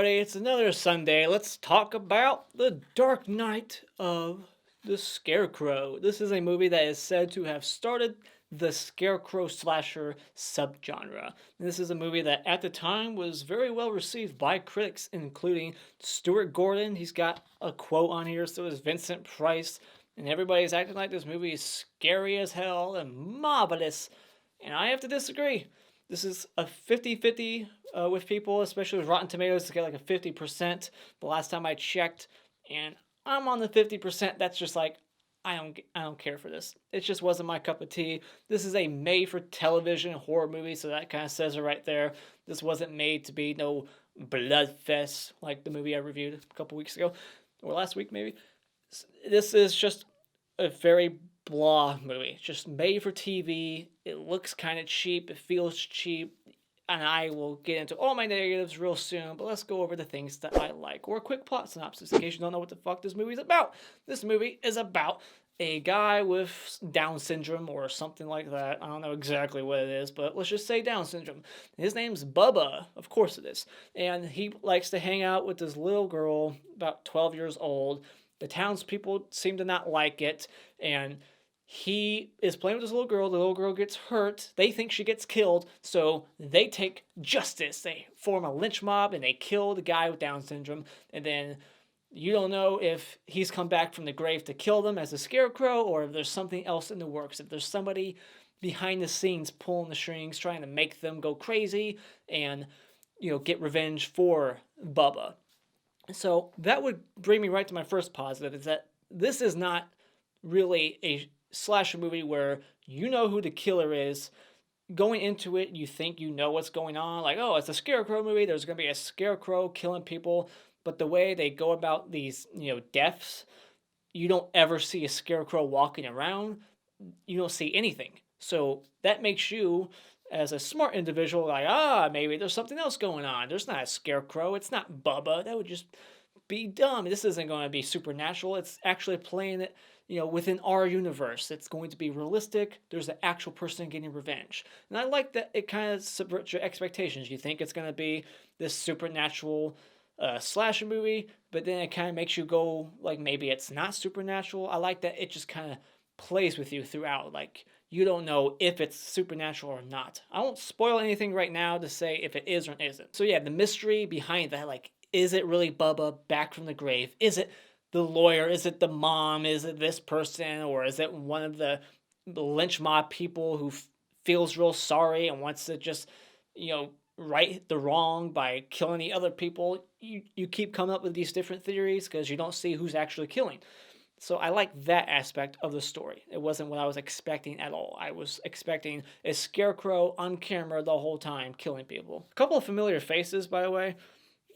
everybody. It's another Sunday. Let's talk about The Dark Knight of the Scarecrow. This is a movie that is said to have started the Scarecrow slasher subgenre. This is a movie that at the time was very well received by critics, including Stuart Gordon. He's got a quote on here, so is Vincent Price. And everybody's acting like this movie is scary as hell and marvelous. And I have to disagree. This is a 50-50 with people, especially with Rotten Tomatoes. It's got like a 50% the last time I checked. And I'm on the 50%. That's just like, I don't care for this. It just wasn't my cup of tea. This is a made-for-television horror movie, so that kind of says it right there. This wasn't made to be no blood fest like the movie I reviewed a couple weeks ago, or last week maybe. This is just a very blah movie. Just made for TV. It looks kind of cheap. It feels cheap. And I will get into all my negatives real soon, but let's go over the things that I like. Or a quick plot synopsis in case you don't know what the fuck this movie is about. This movie is about a guy with Down syndrome or something like that. I don't know exactly what it is, but let's just say Down syndrome. His name's Bubba. Of course it is. And he likes to hang out with this little girl, about 12 years old. The townspeople seem to not like it, and he is playing with this little girl. The little girl gets hurt. They think she gets killed, so they take justice. They form a lynch mob, and they kill the guy with Down syndrome. And then you don't know if he's come back from the grave to kill them as a scarecrow, or if there's something else in the works. If there's somebody behind the scenes pulling the strings, trying to make them go crazy and, get revenge for Bubba. So that would bring me right to my first positive, is that this is not really a slasher movie where you know who the killer is. Going into it, you think you know what's going on. Like, oh, it's a Scarecrow movie. There's going to be a Scarecrow killing people. But the way they go about these, deaths, you don't ever see a Scarecrow walking around. You don't see anything. So that makes you, as a smart individual, like, maybe there's something else going on. There's not a Scarecrow. It's not Bubba. That would just be dumb. This isn't going to be supernatural. It's actually playing it, within our universe. It's going to be realistic. There's an actual person getting revenge. And I like that it kind of subverts your expectations. You think it's going to be this supernatural slasher movie, but then it kind of makes you go, like, maybe it's not supernatural. I like that it just kind of plays with you throughout. Like, you don't know if it's supernatural or not. I won't spoil anything right now to say if it is or isn't. So yeah, the mystery behind that, like, is it really Bubba back from the grave? Is it the lawyer? Is it the mom? Is it this person? Or is it one of the lynch mob people who feels real sorry and wants to just, right the wrong by killing the other people? You keep coming up with these different theories because you don't see who's actually killing. So I like that aspect of the story. It wasn't what I was expecting at all. I was expecting a Scarecrow on camera the whole time killing people. A couple of familiar faces, by the way.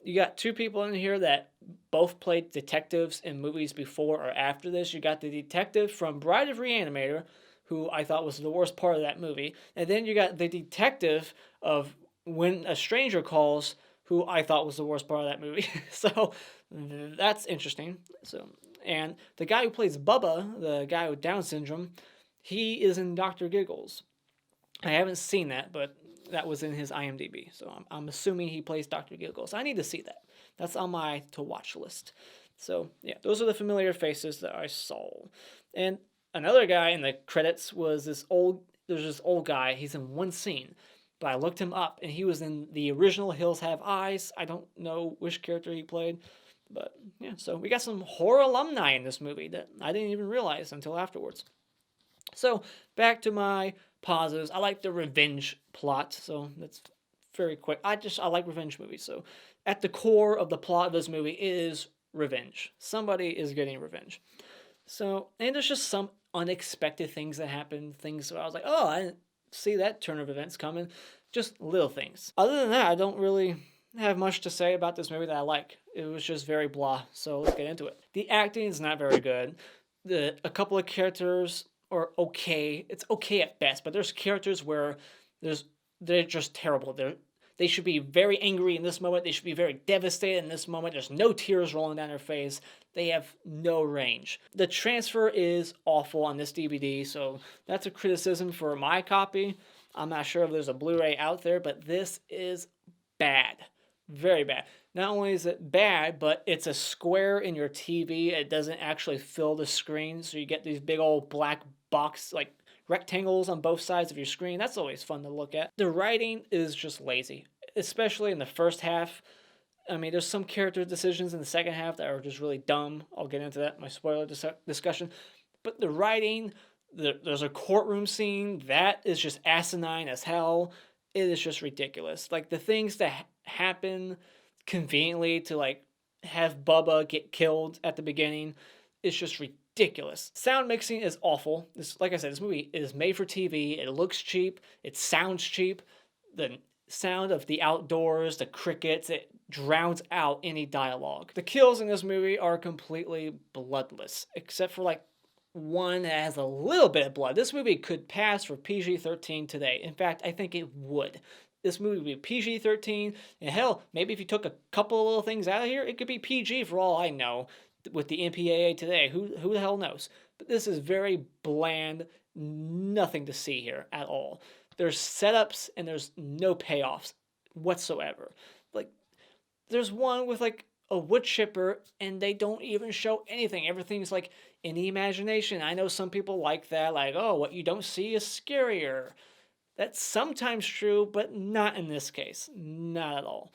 You got two people in here that both played detectives in movies before or after this. You got the detective from Bride of Reanimator, who I thought was the worst part of that movie. And then you got the detective of When a Stranger Calls, who I thought was the worst part of that movie. So that's interesting. And the guy who plays Bubba, the guy with Down syndrome, he is in Dr. Giggles. I haven't seen that, but that was in his IMDb. So I'm assuming he plays Dr. Giggles. I need to see that. That's on my to-watch list. So, yeah, those are the familiar faces that I saw. And another guy in the credits was there's this old guy. He's in one scene. But I looked him up, and he was in the original Hills Have Eyes. I don't know which character he played. But, yeah, so we got some horror alumni in this movie that I didn't even realize until afterwards. So, back to my positives. I like the revenge plot, so that's very quick. I like revenge movies. So, at the core of the plot of this movie is revenge. Somebody is getting revenge. So, and there's just some unexpected things that happen. Things where I was like, oh, I didn't see that turn of events coming. Just little things. Other than that, I don't really have much to say about this movie that I like. It was just very blah, so let's get into it. The acting is not very good. A couple of characters are okay. It's okay at best, but there's characters where they're just terrible. They should be very angry in this moment. They should be very devastated in this moment. There's no tears rolling down their face. They have no range. The transfer is awful on this DVD, so that's a criticism for my copy. I'm not sure if there's a Blu-ray out there, but this is bad. Very bad. Not only is it bad, but it's a square in your TV. It doesn't actually fill the screen, so you get these big old black box like rectangles on both sides of your screen. That's always fun to look at. The writing is just lazy, especially in the first half. I mean, there's some character decisions in the second half that are just really dumb. I'll get into that in my spoiler discussion. But the writing, there's a courtroom scene that is just asinine as hell. It is just ridiculous. Like the things that happen conveniently to like have Bubba get killed at the beginning is just ridiculous. Sound mixing is awful. Like I said, this movie is made for TV. It looks cheap. It sounds cheap. The sound of the outdoors, the crickets, it drowns out any dialogue. The kills in this movie are completely bloodless, except for like one that has a little bit of blood. This movie could pass for PG-13 today. In fact, I think it would. This movie would be PG-13, and hell, maybe if you took a couple of little things out of here, it could be PG for all I know with the MPAA today. Who the hell knows? But this is very bland, nothing to see here at all. There's setups and there's no payoffs whatsoever. Like, there's one with like a wood chipper and they don't even show anything. Everything's like in the imagination. I know some people like that, like, oh, what you don't see is scarier. That's sometimes true, but not in this case. Not at all.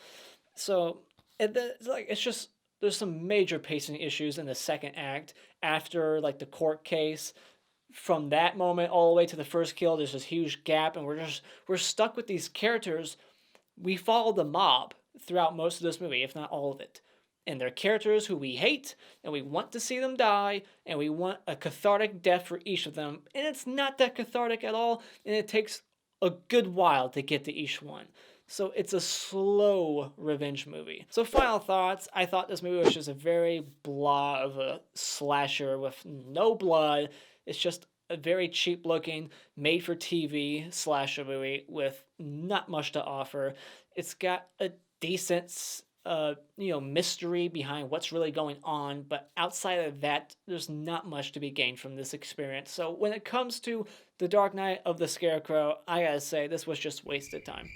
So, it's just, there's some major pacing issues in the second act after like the court case. From that moment all the way to the first kill, there's this huge gap, and we're stuck with these characters. We follow the mob throughout most of this movie, if not all of it. And they're characters who we hate, and we want to see them die, and we want a cathartic death for each of them. And it's not that cathartic at all, and it takes a good while to get to each one. So it's a slow revenge movie. So final thoughts, I thought this movie was just a very blah of a slasher with no blood. It's just a very cheap looking, made for TV slasher movie with not much to offer. It's got a decent mystery behind what's really going on, but outside of that, there's not much to be gained from this experience. So when it comes to The Dark Knight of the Scarecrow, I gotta say, this was just wasted time.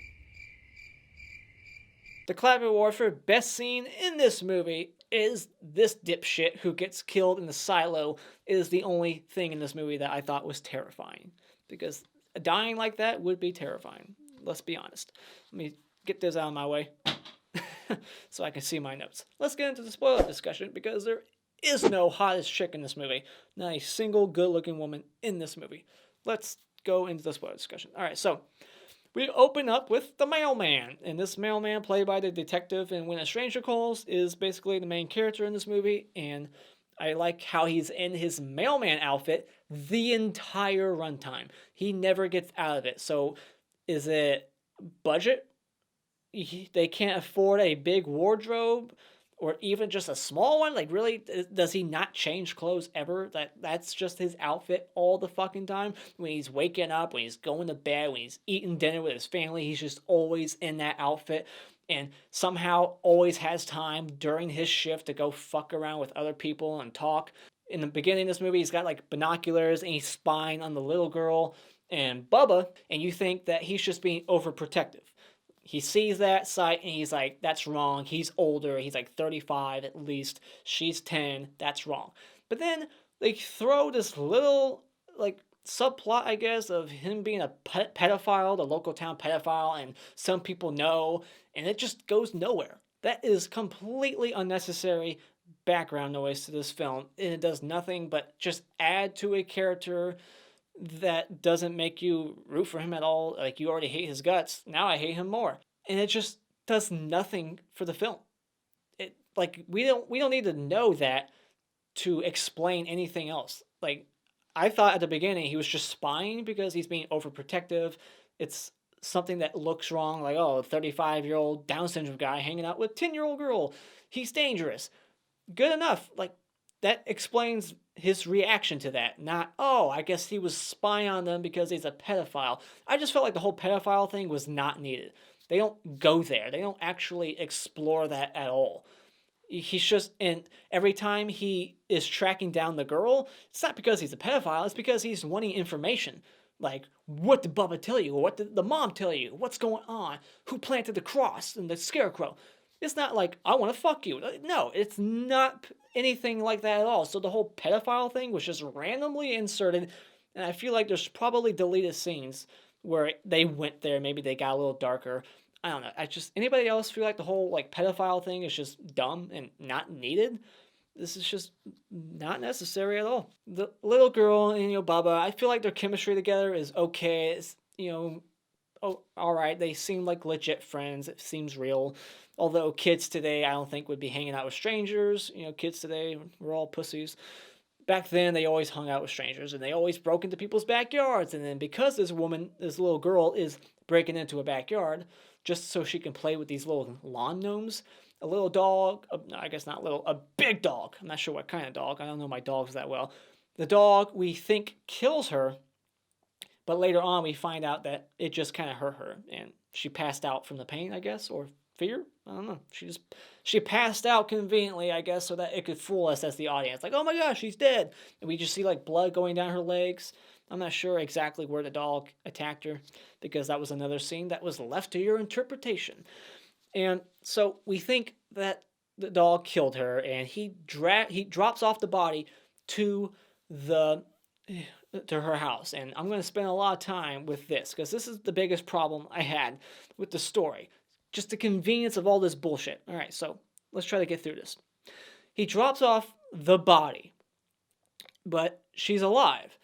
The Academy Award for best scene in this movie is this dipshit who gets killed in the silo. Is the only thing in this movie that I thought was terrifying. Because dying like that would be terrifying. Let's be honest. Let me get this out of my way so I can see my notes. Let's get into the spoiler discussion, because there is no hottest chick in this movie. Not a single good-looking woman in this movie. Let's go into the spoiler discussion. Alright, so we open up with the mailman, and this mailman, played by the detective in When a Stranger Calls, is basically the main character in this movie, and I like how he's in his mailman outfit the entire runtime. He never gets out of it. So, is it budget? They can't afford a big wardrobe, or even just a small one? Like, really, does he not change clothes ever? That's just his outfit all the fucking time? When he's waking up, when he's going to bed, when he's eating dinner with his family, he's just always in that outfit, and somehow always has time during his shift to go fuck around with other people and talk. In the beginning of this movie, he's got like binoculars and he's spying on the little girl and Bubba, and you think that he's just being overprotective. He sees that sight and he's like, that's wrong. He's older. He's like 35 at least. She's 10. That's wrong. But then they throw this little like subplot, I guess, of him being a pedophile, the local town pedophile, and some people know, and it just goes nowhere. That is completely unnecessary background noise to this film, and it does nothing but just add to a character that doesn't make you root for him at all. Like, you already hate his guts. Now I hate him more. And it just does nothing for the film. It, like, we don't need to know that to explain anything else. Like, I thought at the beginning he was just spying because he's being overprotective. It's something that looks wrong, like, oh, a 35-year-old Down syndrome guy hanging out with a 10-year-old girl. He's dangerous. Good enough. Like, that explains his reaction to that. Not, oh, I guess he was spying on them because he's a pedophile. I just felt like the whole pedophile thing was not needed. They don't go there. They don't actually explore that at all. He's just, and every time he is tracking down the girl, it's not because he's a pedophile, it's because he's wanting information. Like, what did Bubba tell you? What did the mom tell you? What's going on? Who planted the cross and the scarecrow? It's not like, I want to fuck you. No, it's not anything like that at all. So the whole pedophile thing was just randomly inserted, and I feel like there's probably deleted scenes where they went there. Maybe they got a little darker. I don't know. Anybody else feel like the whole like pedophile thing is just dumb and not needed? This is just not necessary at all. The little girl and Bubba, I feel like their chemistry together is okay. It's oh, all right. They seem like legit friends. It seems real. Although kids today, I don't think would be hanging out with strangers. Kids today, we're all pussies. Back then, they always hung out with strangers, and they always broke into people's backyards. And then because this little girl, is breaking into a backyard just so she can play with these little lawn gnomes, a little dog, I guess not little, a big dog. I'm not sure what kind of dog. I don't know my dogs that well. The dog, we think, kills her, but later on, we find out that it just kind of hurt her, and she passed out from the pain, I guess, or fear. I don't know. She passed out conveniently, I guess, so that it could fool us as the audience. Like, oh my gosh, she's dead, and we just see like blood going down her legs. I'm not sure exactly where the dog attacked her, because that was another scene that was left to your interpretation. And so we think that the dog killed her, and he drops off the body to the to her house. And I'm going to spend a lot of time with this because this is the biggest problem I had with the story. Just the convenience of all this bullshit. All right, so let's try to get through this. He drops off the body, but she's alive.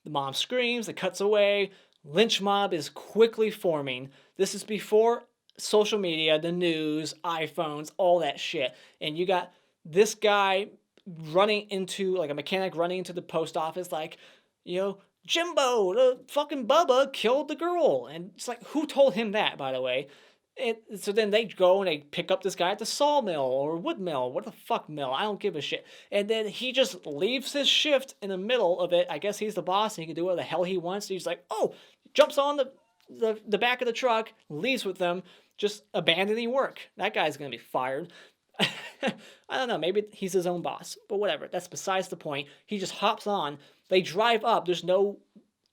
The mom screams, it cuts away. Lynch mob is quickly forming. This is before social media, the news, iPhones, all that shit. And you got this guy running into, like a mechanic running into the post office, like, Jimbo, the fucking Bubba killed the girl. And it's like, who told him that, by the way? So then they go and they pick up this guy at the sawmill or wood mill. What the fuck mill? I don't give a shit. And then he just leaves his shift in the middle of it. I guess he's the boss and he can do whatever the hell he wants. He's like, oh, jumps on the back of the truck, leaves with them, just abandoning work. That guy's going to be fired. I don't know. Maybe he's his own boss. But whatever. That's besides the point. He just hops on. They drive up. There's no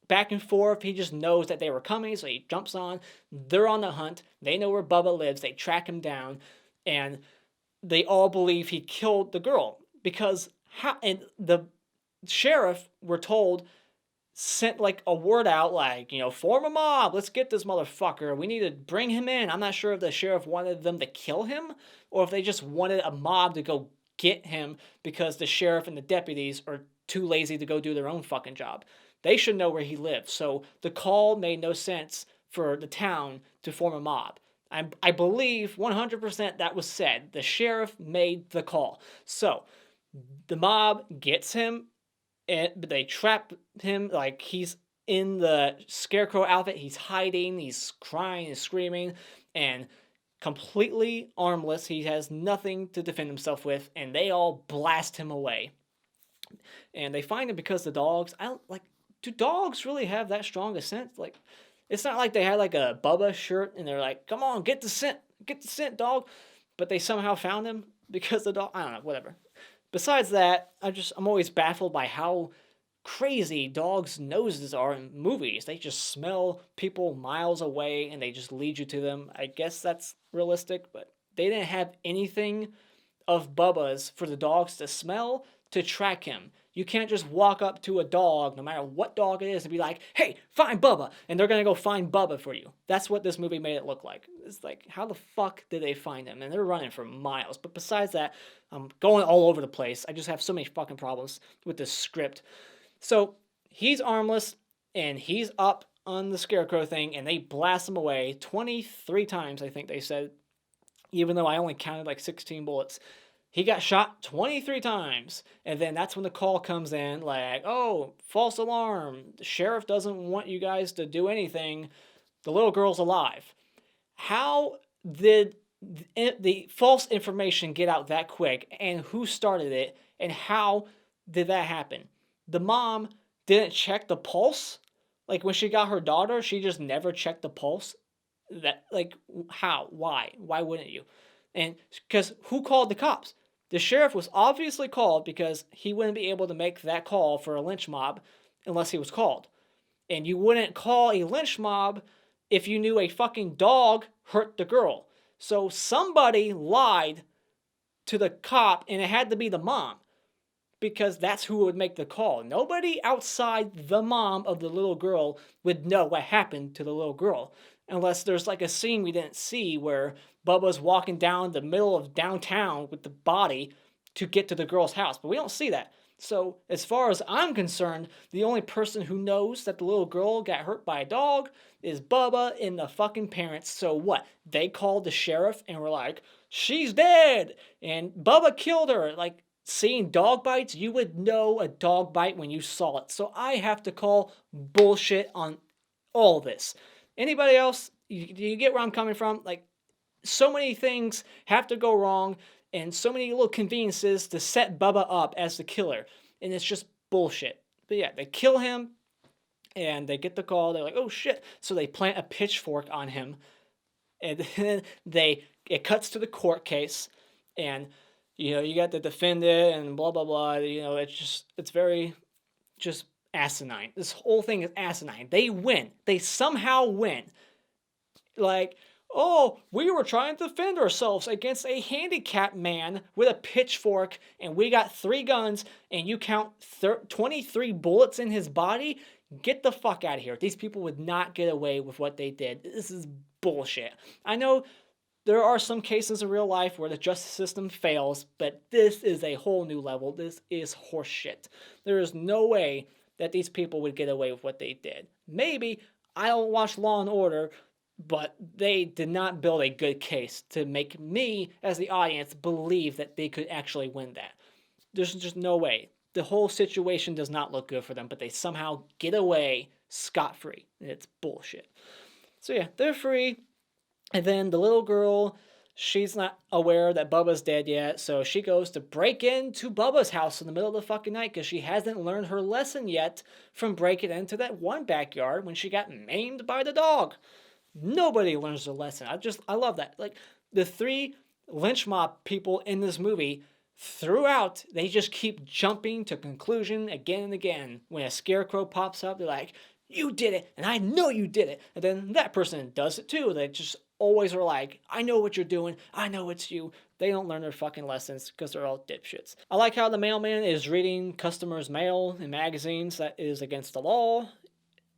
back and forth. He just knows that they were coming, so he jumps on. They're on the hunt. They know where Bubba lives. They track him down, and they all believe he killed the girl because and the sheriff, we're told, sent like a word out like, form a mob. Let's get this motherfucker. We need to bring him in. I'm not sure if the sheriff wanted them to kill him or if they just wanted a mob to go get him because the sheriff and the deputies are too lazy to go do their own fucking job. They should know where he lives. So the call made no sense for the town to form a mob. I believe 100% that was said. The sheriff made the call. So the mob gets him, and they trap him like he's in the Scarecrow outfit. He's hiding, he's crying and screaming, and completely armless. He has nothing to defend himself with, and they all blast him away. And they find him because the dogs, do dogs really have that strong a scent? Like, it's not like they had like a Bubba shirt and they're like, come on, get the scent, dog. But they somehow found him because the dog, I don't know, whatever. Besides that, I'm always baffled by how crazy dogs' noses are in movies. They just smell people miles away and they just lead you to them. I guess that's realistic, but they didn't have anything of Bubba's for the dogs to smell to track him. You can't just walk up to a dog, no matter what dog it is, and be like, hey, find Bubba, and they're going to go find Bubba for you. That's what this movie made it look like. It's like, how the fuck did they find him? And they're running for miles. But besides that, I'm going all over the place. I just have so many fucking problems with this script. So he's armless, and he's up on the Scarecrow thing, and they blast him away 23 times, I think they said, even though I only counted like 16 bullets. He got shot 23 times. And then that's when the call comes in like, oh, false alarm. The sheriff doesn't want you guys to do anything. The little girl's alive. How did the false information get out that quick? And who started it? And how did that happen? The mom didn't check the pulse? Like when she got her daughter, she just never checked the pulse? How? Why? Why wouldn't you? And because who called the cops? The sheriff was obviously called because he wouldn't be able to make that call for a lynch mob unless he was called. And you wouldn't call a lynch mob if you knew a fucking dog hurt the girl. So somebody lied to the cop, and it had to be the mom, because that's who would make the call. Nobody outside the mom of the little girl would know what happened to the little girl, unless there's like a scene we didn't see where Bubba's walking down the middle of downtown with the body to get to the girl's house, but we don't see that. So as far as I'm concerned, the only person who knows that the little girl got hurt by a dog is Bubba and the fucking parents. So what? They called the sheriff and were like, she's dead and Bubba killed her. Like, seeing dog bites, you would know a dog bite when you saw it. So I have to call bullshit on all this. Anybody else? You get where I'm coming from? Like, so many things have to go wrong, and so many little conveniences to set Bubba up as the killer, and it's just bullshit. But yeah, they kill him, and they get the call. They're like, oh shit. So they plant a pitchfork on him, and then it cuts to the court case, and you got the defendant and blah blah blah. It's very just asinine. This whole thing is asinine. They win. They somehow win. Like, oh, we were trying to defend ourselves against a handicapped man with a pitchfork, and we got 3 guns, and you count 23 bullets in his body? Get the fuck out of here. These people would not get away with what they did. This is bullshit. I know there are some cases in real life where the justice system fails, but this is a whole new level. This is horseshit. There is no way that these people would get away with what they did. Maybe, I don't watch Law and Order, but they did not build a good case to make me, as the audience, believe that they could actually win that. There's just no way. The whole situation does not look good for them, but they somehow get away scot-free. It's bullshit. So yeah, they're free. And then the little girl, she's not aware that Bubba's dead yet, so she goes to break into Bubba's house in the middle of the fucking night because she hasn't learned her lesson yet from breaking into that one backyard when she got maimed by the dog. Nobody learns their lesson. I love that. Like, the 3 lynch mob people in this movie, throughout, they just keep jumping to conclusion again and again. When a scarecrow pops up, they're like, you did it, and I know you did it. And then that person does it too. They just always are like, I know what you're doing. I know it's you. They don't learn their fucking lessons because they're all dipshits. I like how the mailman is reading customers' mail in magazines. That is against the law.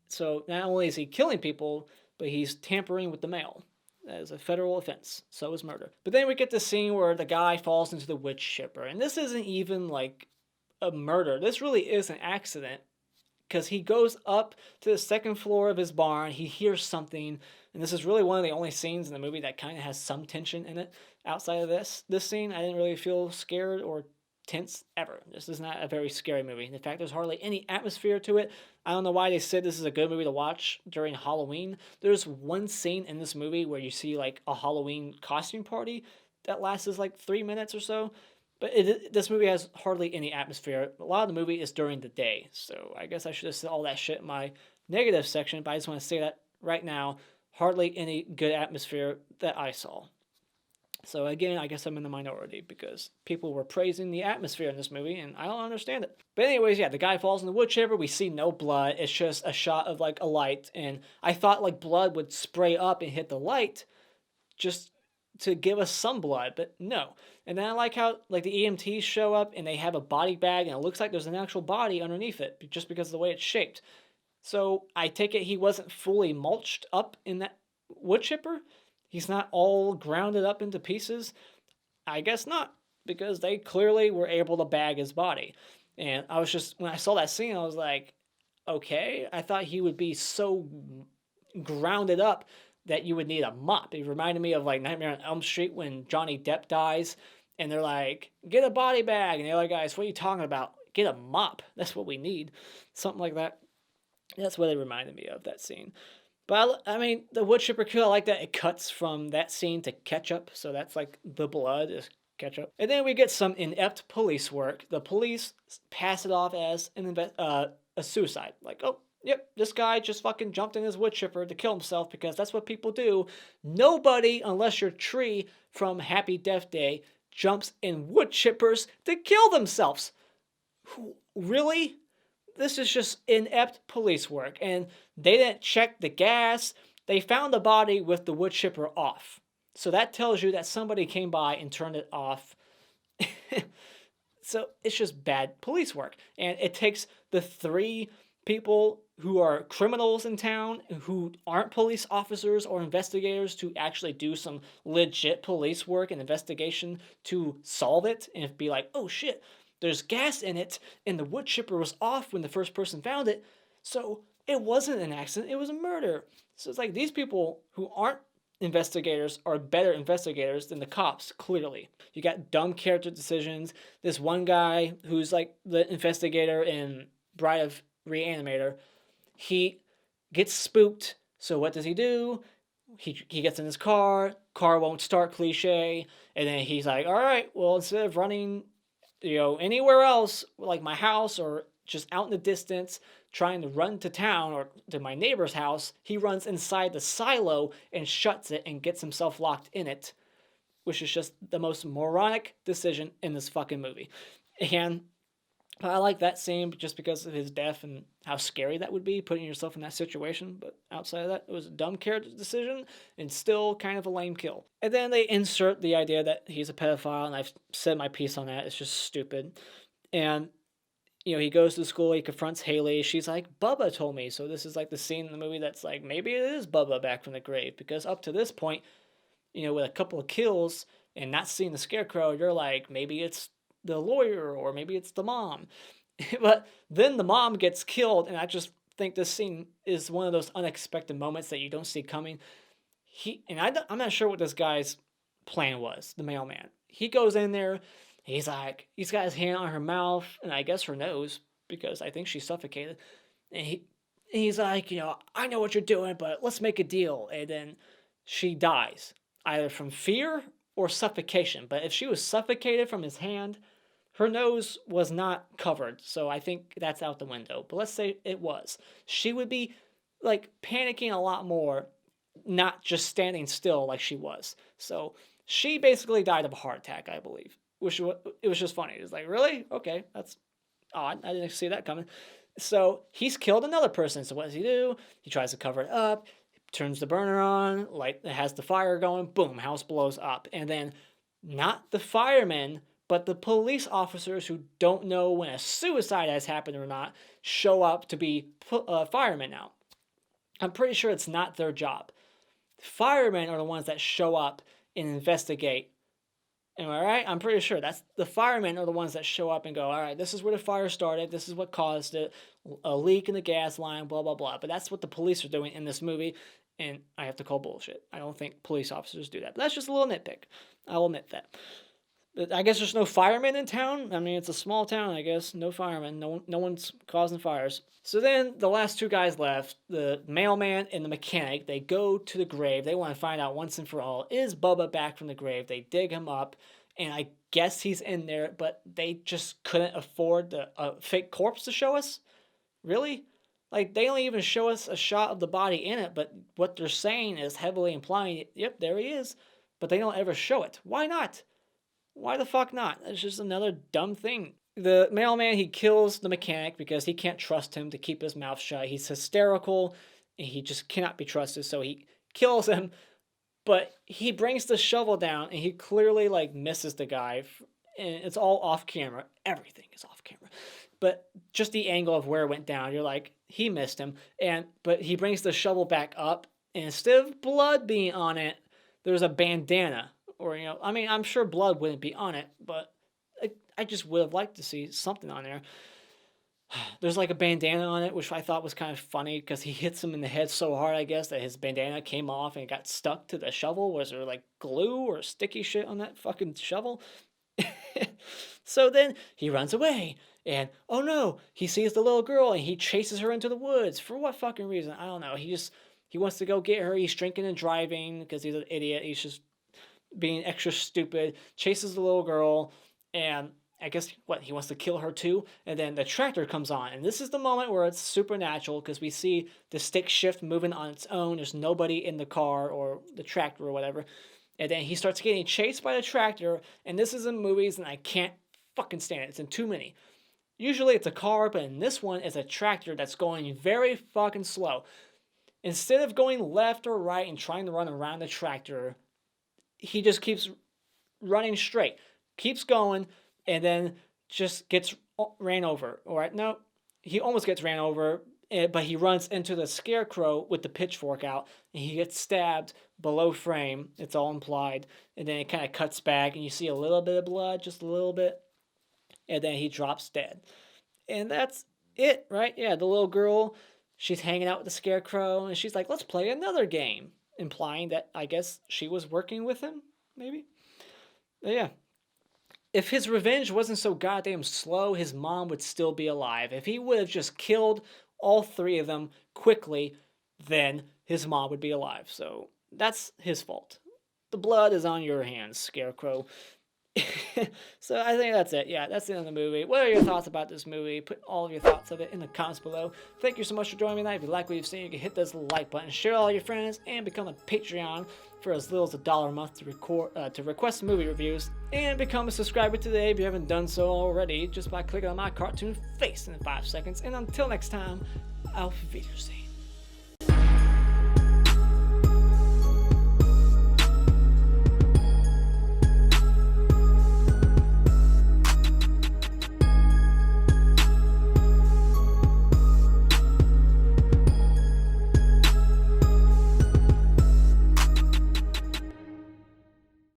So not only is he killing people, but he's tampering with the mail. That is a federal offense. So is murder. But then we get the scene where the guy falls into the wood chipper. And this isn't even like a murder. This really is an accident. Because he goes up to the 2nd floor of his barn. He hears something. And this is really one of the only scenes in the movie that kind of has some tension in it. Outside of this scene, I didn't really feel scared or tense ever. This is not a very scary movie. In fact, there's hardly any atmosphere to it. I don't know why they said this is a good movie to watch during Halloween. There's one scene in this movie where you see like a Halloween costume party that lasts like 3 minutes or so. But this movie has hardly any atmosphere. A lot of the movie is during the day. So I guess I should have said all that shit in my negative section. But I just want to say that right now, hardly any good atmosphere that I saw. So again, I guess I'm in the minority because people were praising the atmosphere in this movie, and I don't understand it. But anyways, yeah, the guy falls in the wood chipper. We see no blood. It's just a shot of like a light, and I thought like blood would spray up and hit the light just to give us some blood, but no. And then I like how like the EMTs show up and they have a body bag, and it looks like there's an actual body underneath it just because of the way it's shaped. So I take it he wasn't fully mulched up in that wood chipper? He's not all grounded up into pieces? I guess not, because they clearly were able to bag his body. And I was just, when I saw that scene, I was like, okay, I thought he would be so grounded up that you would need a mop. It reminded me of like Nightmare on Elm Street when Johnny Depp dies, and they're like, get a body bag. And the other guy's, what are you talking about? Get a mop. That's what we need. Something like that. That's what it reminded me of, that scene. But I mean, the wood chipper kill, I like that it cuts from that scene to ketchup. So that's like the blood is ketchup. And then we get some inept police work. The police pass it off as a suicide. Like, oh, yep, this guy just fucking jumped in his wood chipper to kill himself because that's what people do. Nobody, unless you're Tree from Happy Death Day, jumps in wood chippers to kill themselves. Really? This is just inept police work, and they didn't check the gas. They found the body with the wood chipper off. So that tells you that somebody came by and turned it off. So it's just bad police work. And it takes the three people who are criminals in town who aren't police officers or investigators to actually do some legit police work and investigation to solve it and be like, oh shit, there's gas in it and the wood chipper was off when the first person found it. So it wasn't an accident, it was a murder. So it's like these people who aren't investigators are better investigators than the cops, clearly. You got dumb character decisions. This one guy who's like the investigator in Bride of Reanimator, he gets spooked. So what does he do? He gets in his car won't start, cliche, and then he's like, all right, well, instead of running, anywhere else, like my house or just out in the distance, trying to run to town or to my neighbor's house, he runs inside the silo and shuts it and gets himself locked in it, which is just the most moronic decision in this fucking movie. And I like that scene just because of his death and how scary that would be, putting yourself in that situation. But outside of that, it was a dumb character decision and still kind of a lame kill. And then they insert the idea that he's a pedophile, and I've said my piece on that. It's just stupid. And he goes to school, he confronts Haley. She's like, Bubba told me. So this is like the scene in the movie that's like, maybe it is Bubba back from the grave. Because up to this point, with a couple of kills and not seeing the Scarecrow, you're like, maybe it's the lawyer or maybe it's the mom. But then the mom gets killed, and I just think this scene is one of those unexpected moments that you don't see coming. I'm not sure what this guy's plan was, the mailman. He goes in there, he's got his hand on her mouth, and I guess her nose, because I think she's suffocated. And he's like, I know what you're doing, but let's make a deal. And then she dies, either from fear or suffocation. But if she was suffocated from his hand, her nose was not covered, so I think that's out the window. But let's say it was. She would be, like, panicking a lot more, not just standing still like she was. So she basically died of a heart attack, I believe. It was just funny. It was like, really? Okay, that's odd. I didn't see that coming. So he's killed another person. So what does he do? He tries to cover it up, turns the burner on, it has the fire going, boom, house blows up. And then not the firemen, but the police officers who don't know when a suicide has happened or not show up to be firemen now. I'm pretty sure it's not their job. Firemen are the ones that show up and investigate. Am I right? I'm pretty sure that's the firemen are the ones that show up and go, all right, this is where the fire started. This is what caused it. A leak in the gas line, blah, blah, blah. But that's what the police are doing in this movie. And I have to call bullshit. I don't think police officers do that. But that's just a little nitpick. I'll admit that. But I guess there's no firemen in town. I mean, it's a small town, I guess. No firemen. No one's causing fires. So then the last two guys left, the mailman and the mechanic, they go to the grave. They want to find out once and for all, is Bubba back from the grave? They dig him up, and I guess he's in there, but they just couldn't afford the fake corpse to show us? Really? Like, they only even show us a shot of the body in it, but what they're saying is heavily implying, yep, there he is. But they don't ever show it. Why not? Why the fuck not? It's just another dumb thing. The mailman, he kills the mechanic because he can't trust him to keep his mouth shut. He's hysterical, and he just cannot be trusted, so he kills him. But he brings the shovel down, and he clearly, misses the guy. And it's all off camera. Everything is off camera. But just the angle of where it went down, you're like, he missed him. But he brings the shovel back up, and instead of blood being on it, there's a bandana. Or, I'm sure blood wouldn't be on it, but I just would have liked to see something on there. There's a bandana on it, which I thought was kind of funny because he hits him in the head so hard, I guess, that his bandana came off and got stuck to the shovel. Was there glue or sticky shit on that fucking shovel? So then he runs away, and oh no, he sees the little girl and he chases her into the woods. For what fucking reason? I don't know. He wants to go get her. He's drinking and driving because he's an idiot. He's just being extra stupid, chases the little girl, and I guess he wants to kill her too. And then the tractor comes on, and this is the moment where it's supernatural because we see the stick shift moving on its own. There's nobody in the car or the tractor or whatever. And then he starts getting chased by the tractor, and this is in movies, and I can't fucking stand it. It's in too many. Usually it's a car, but in this one it's a tractor that's going very fucking slow. Instead of going left or right and trying to run around the tractor, he just keeps running straight, keeps going, and then just gets ran over. All right, no, he almost gets ran over, but he runs into the Scarecrow with the pitchfork out, and he gets stabbed below frame. It's all implied, and then it kind of cuts back, and you see a little bit of blood, just a little bit, and then he drops dead. And that's it, right? Yeah, the little girl, she's hanging out with the Scarecrow, and she's like, let's play another game, implying that I guess she was working with him, maybe? But yeah. If his revenge wasn't so goddamn slow, his mom would still be alive. If he would have just killed all three of them quickly, then his mom would be alive. So that's his fault. The blood is on your hands, Scarecrow. So I think that's it. Yeah, that's the end of the movie. What are your thoughts about this movie? Put all of your thoughts of it in the comments below. Thank you so much for joining me tonight. If you like what you've seen, you can hit this like button, share all your friends, and become a Patreon for as little as $1 a month to request movie reviews, and become a subscriber today if you haven't done so already, just by clicking on my cartoon face in 5 seconds. And until next time, auf Wiedersehen.